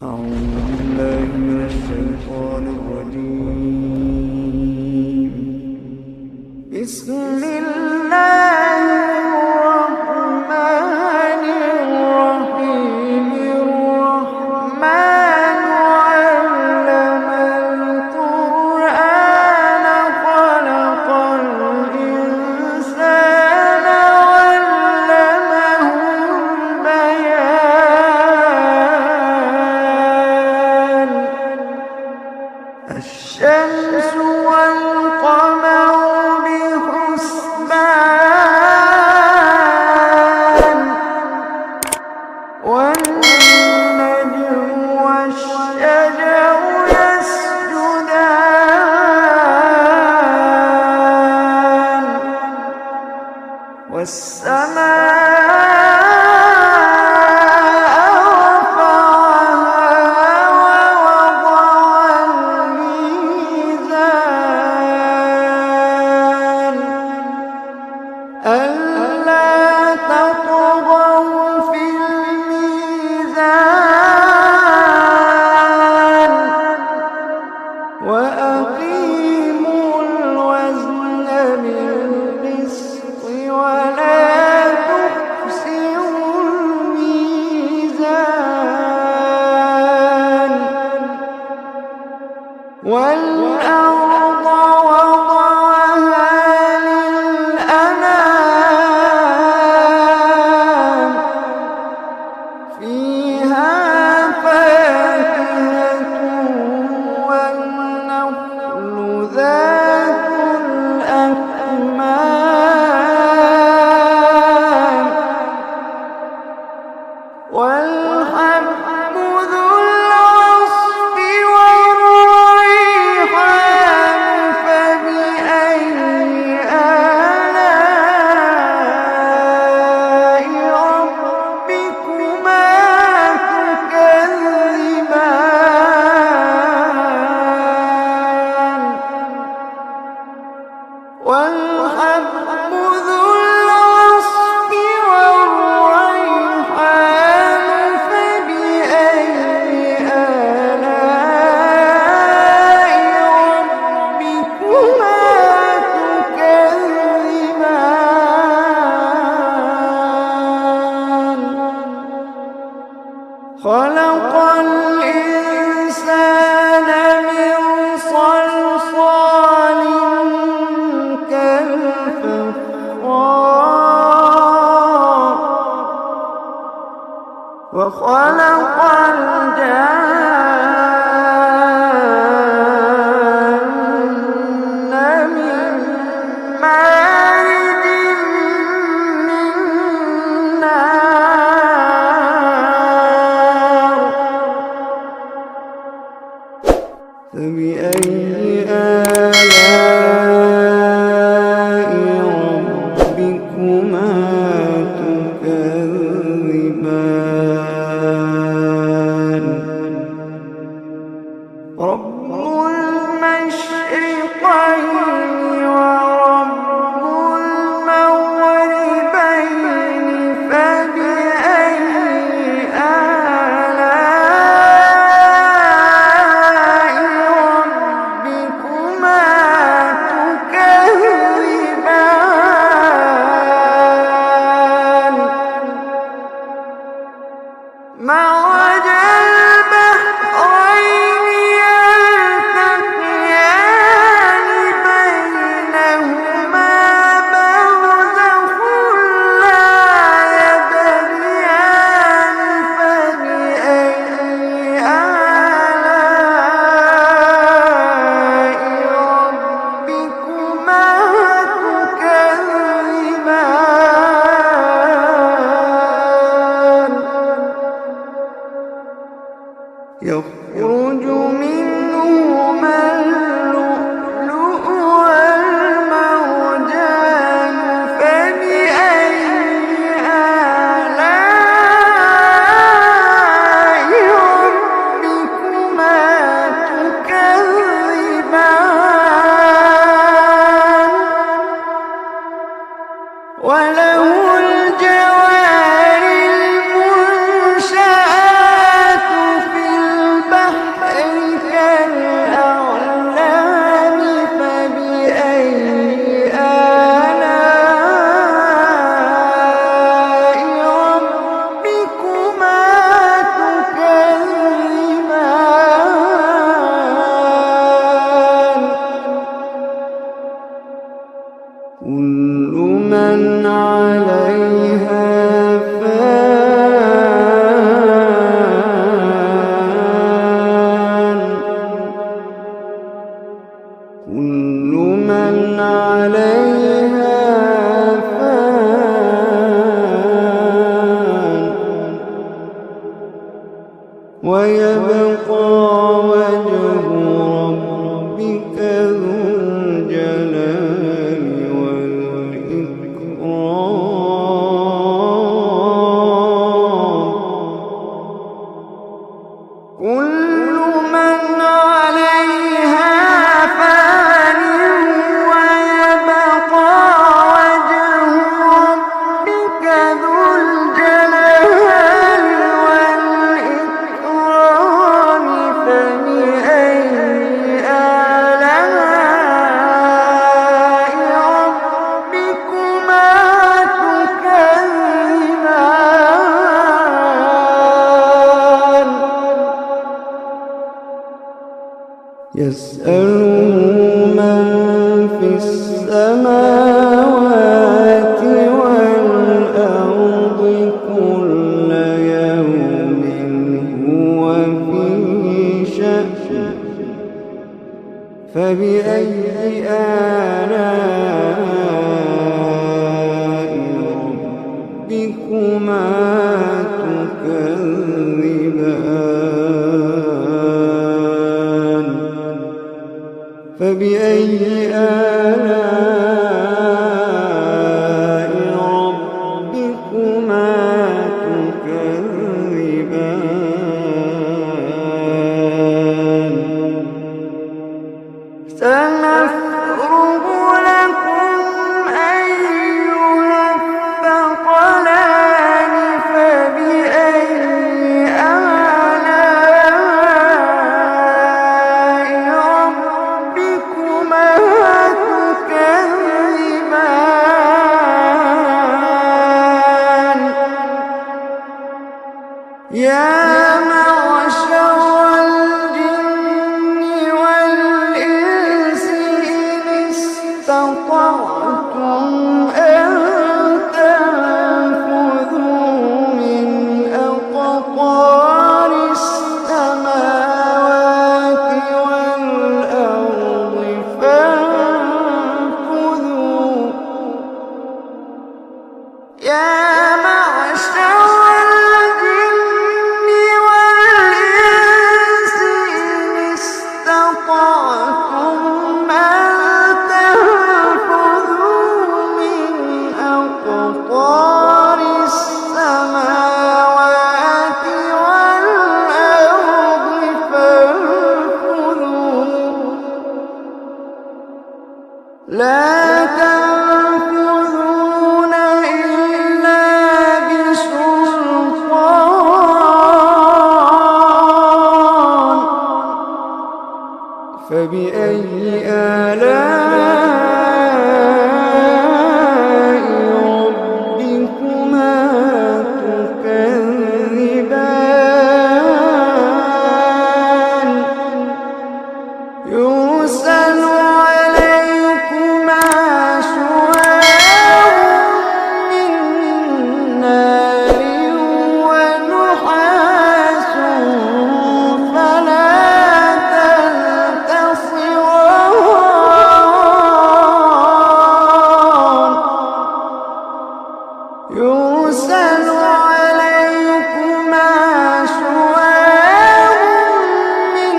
أعوذ بالله من الشيطان الرجيم. بسم الله الرحمن الرحيم. الرحمن علم القرآن خلق الإنسان علمه البيان. الشمس والقمر بحسبان، والنجم والشجر يسجدان، والسماء رفعها ووضع الميزان ألا تطغوا في الميزان وأقيموا الوزن بالقسط ولا تخسروا الميزان. والأرض وضعها للأنام، فيها فاكهة والنخل ذات الأكمام، والحب ذو العصف والريحان. فبأي آلاء ربكما تكذبان. والحب ذو العصف والريحان. فبأي آلاء ربكما تكذبان. خلق الإنسان من صلصال كالفخار، وخلق الجان من مارج من نار. فبأي آلاء ربكما تكذبان. رب المشرقين ورب المغربين. فبأي آلاء ربكما تكذبان. مرج البحرين يلتقيان بينهما برزخ لا يبغيان. فبأي آلاء ربكما تكذبان. يخرج منهما اللؤلؤ والمرجان. فبأي آلاء ربكما تكذبان. وله الجوار المنشآت في ويبقى وجه ربك ذو الجلال والإكرام. كل من عليها فان ويبقى وجه ربك ذو الجلال والإكرام. فبأي آلاء ربكما تكذبان. يسأله من في السماوات والأرض كل يوم هو في شأن. فبأي آلاء ربكما تكذبان. فبأي آلاء ربكما تكذبان. سنفرغ لكم أيها الثقلان. فبأي آلاء ربكما تكذبان. يا معشر الجن والإنس إن استطعتم أن تنفذوا من أقطار السماوات والأرض فانفذوا. يا معشر الجن والإنس إن استطعتم أن تنفذوا من أقطار السماوات والأرض فانفذوا. لا تنفذون إلا بسلطان. فبأي آلاء ربكما تكذبان. يرسل عليكما شواظ من نار ونحاس فلا تنتصران. يرسل عليكما شواظ من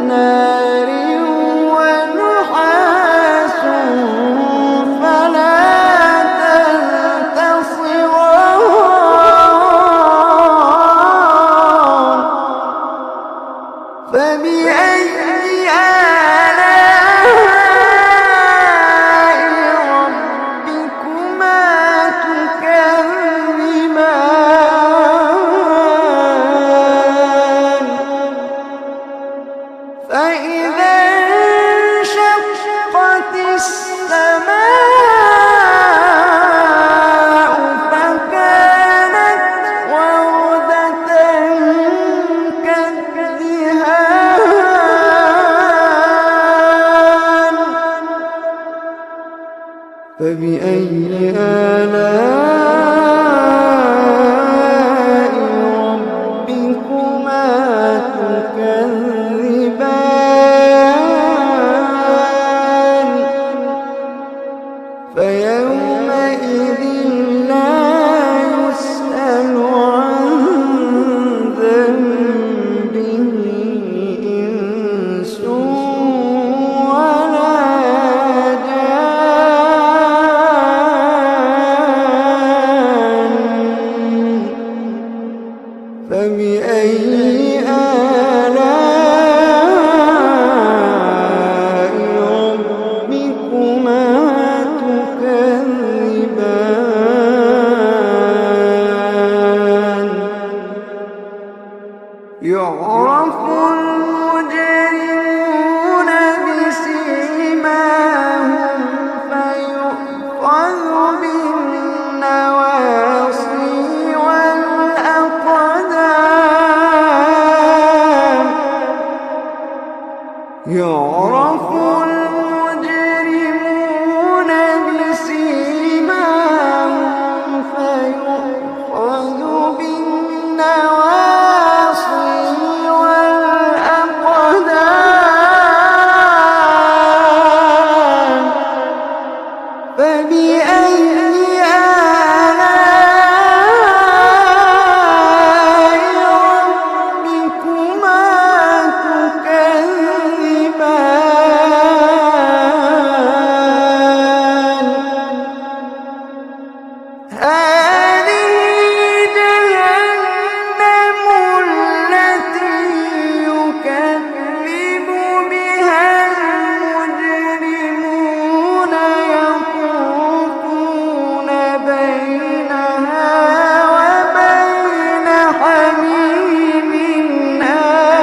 نار ونحاس فلا تنتصران. فبأي آلاء ربكما تكذبان. فإذا انشقت السماء فكانت وردة كالدهان. فبأي آلاء ربكما تكذبان. فيومئذ لا يسأل عن ذنبه يعرف المجرمون بسيماهم فيؤخذ بالنواصي والأقدام. يعرف المجرمون بسيماهم فيؤخذ بالنواصي والأقدام. فبأي آلاء ربكما تكذبان. هذه جهنم التي يكذب بها المجرمون يطوفون بينها وبين حميم آن.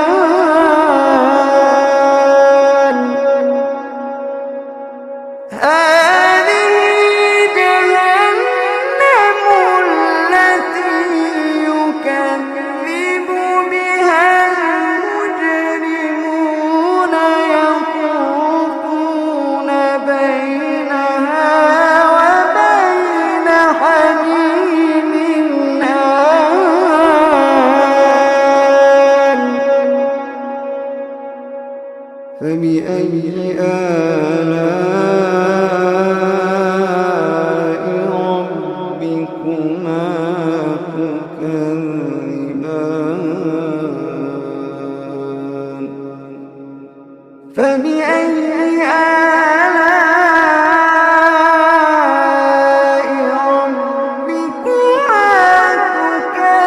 هذه جهنم التي يكذب بها المجرمون يطوفون بينها وبين حميم آن. فبأي آلاء ربكما تكذبان. فبأي آلاء ربكما تكذبان.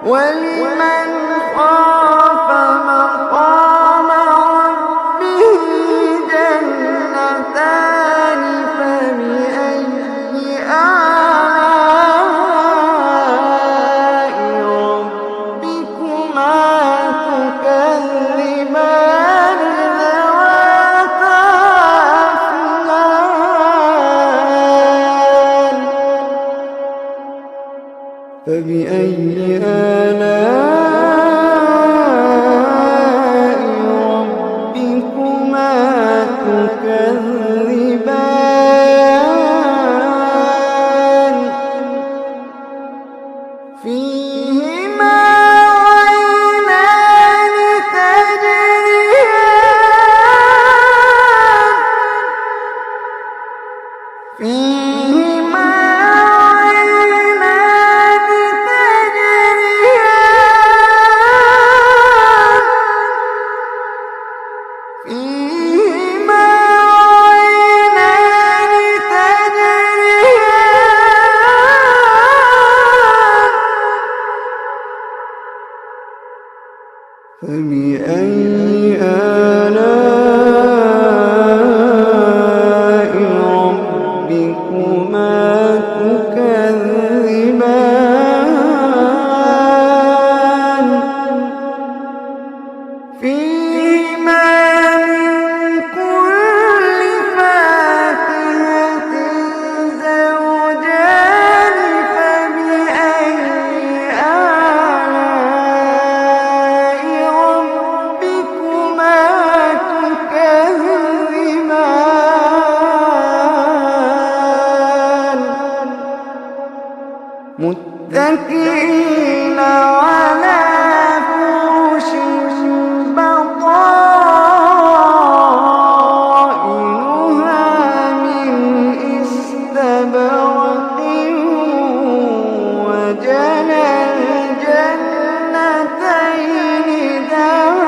ولمن خاف مقام ربه جنتان. فبأي آلاء ربكما تكذبان ذواتا أفنان. فبأي آلاء ربكما تكذبان. فيهما عينان تجريان. فيهما عينان تجريان. فيهما عينان تجريان. فبأي آلاء ربكما تكذبان. فيهما من كل فاكهة زوجان. فبأي آلاء ربكما تكذبان. متكئين على فرش بطائنها من استبرق. وجنى الجنتين دان.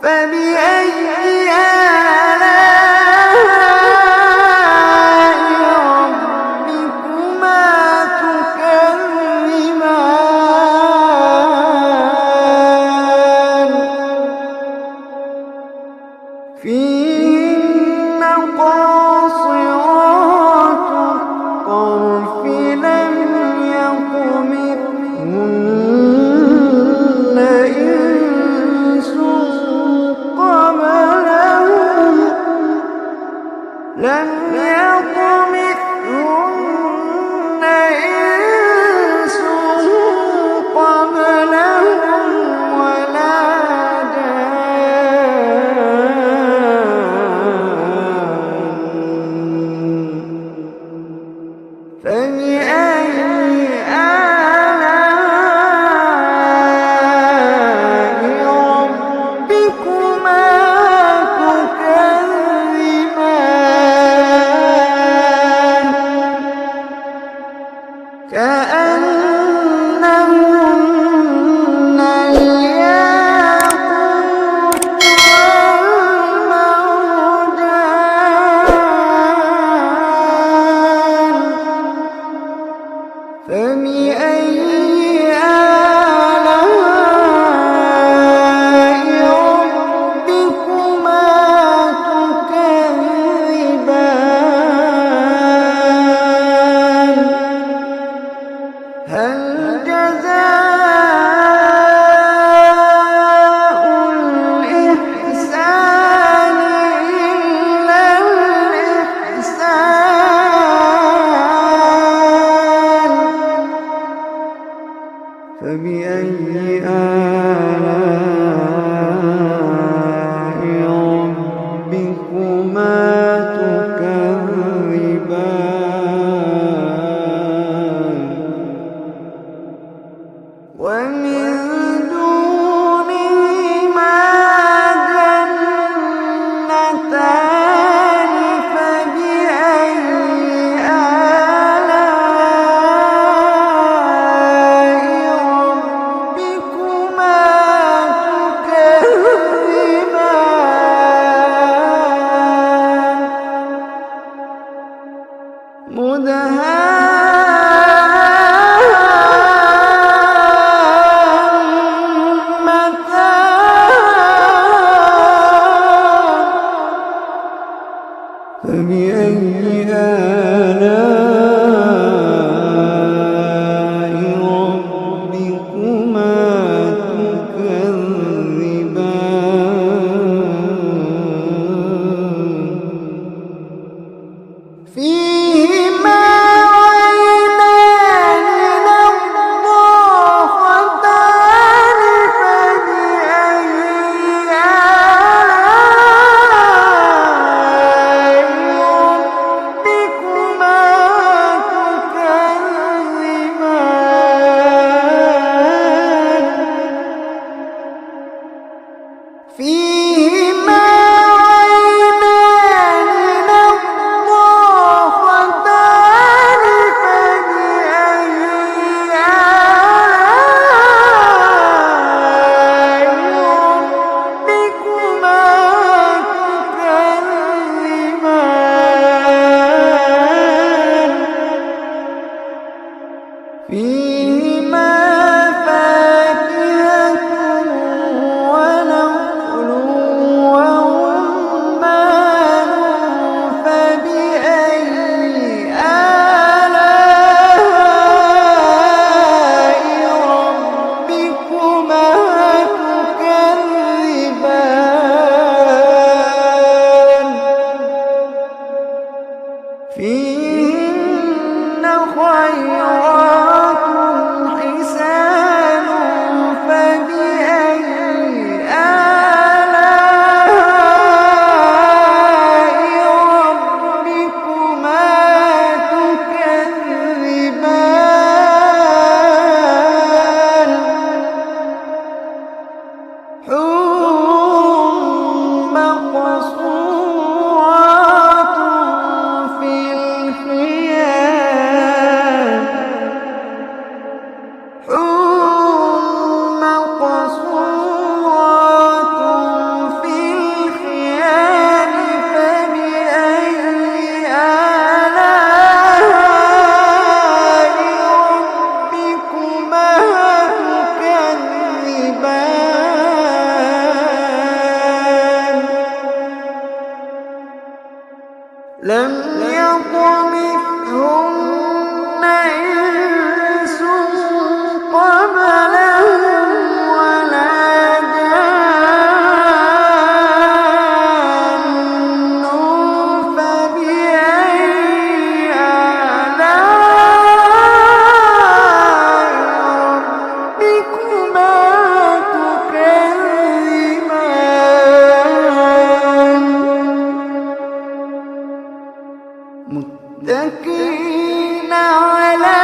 فبأي آلاء ربكما لم يطمثهن إنس قبلهم ولا جان فبأي آلاء ربكما تكذبان كأنهن الياقوت والمرجان فبأي آلاء ربكما تكذبان هل جزاء الإحسان إلا الإحسان فبأي آلاء ربكما تكذبان ومن دونهما جنتان فبأي آلاء ربكما تكذبان مدهامتان فبأي آلاء ربكما تكذبان فيهما عينان نضاختان فبأي آلاء ربكما تكذبان فيهما عينان نضاختان فبأي آلاء ربكما تكذبان فيهما فاكهة ونخل ورمان فبأي آلاء ربكما تكذبان فيهن خيرات حسان فبأي آلاء ربكما تكذبان حور مقصورات في الخيام حور مقصورات في الخيام فبأي آلاء ربكما تكذبان لم يطمثهن إنس قبلهم ولا جان فبأي متكئين على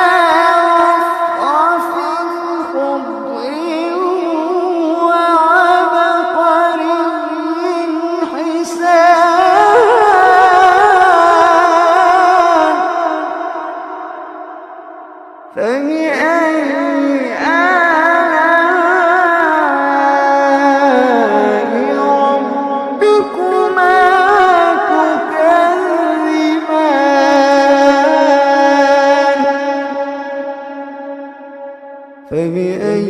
رفرف خضر وعبقري حسان فبأي آلاء ربكما تكذبان فبأي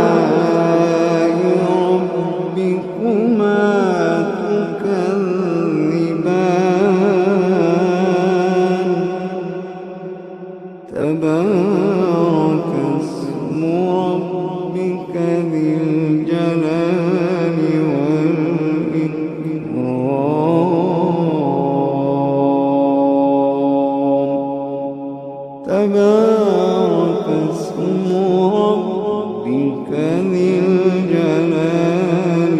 آلاء ربكما تكذبان تبارك اسم ربك ذي الجلال والإكرام تبارك اسم ربك ذي الجلال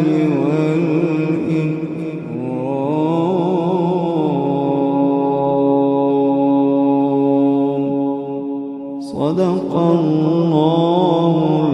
والإكرام صدق الله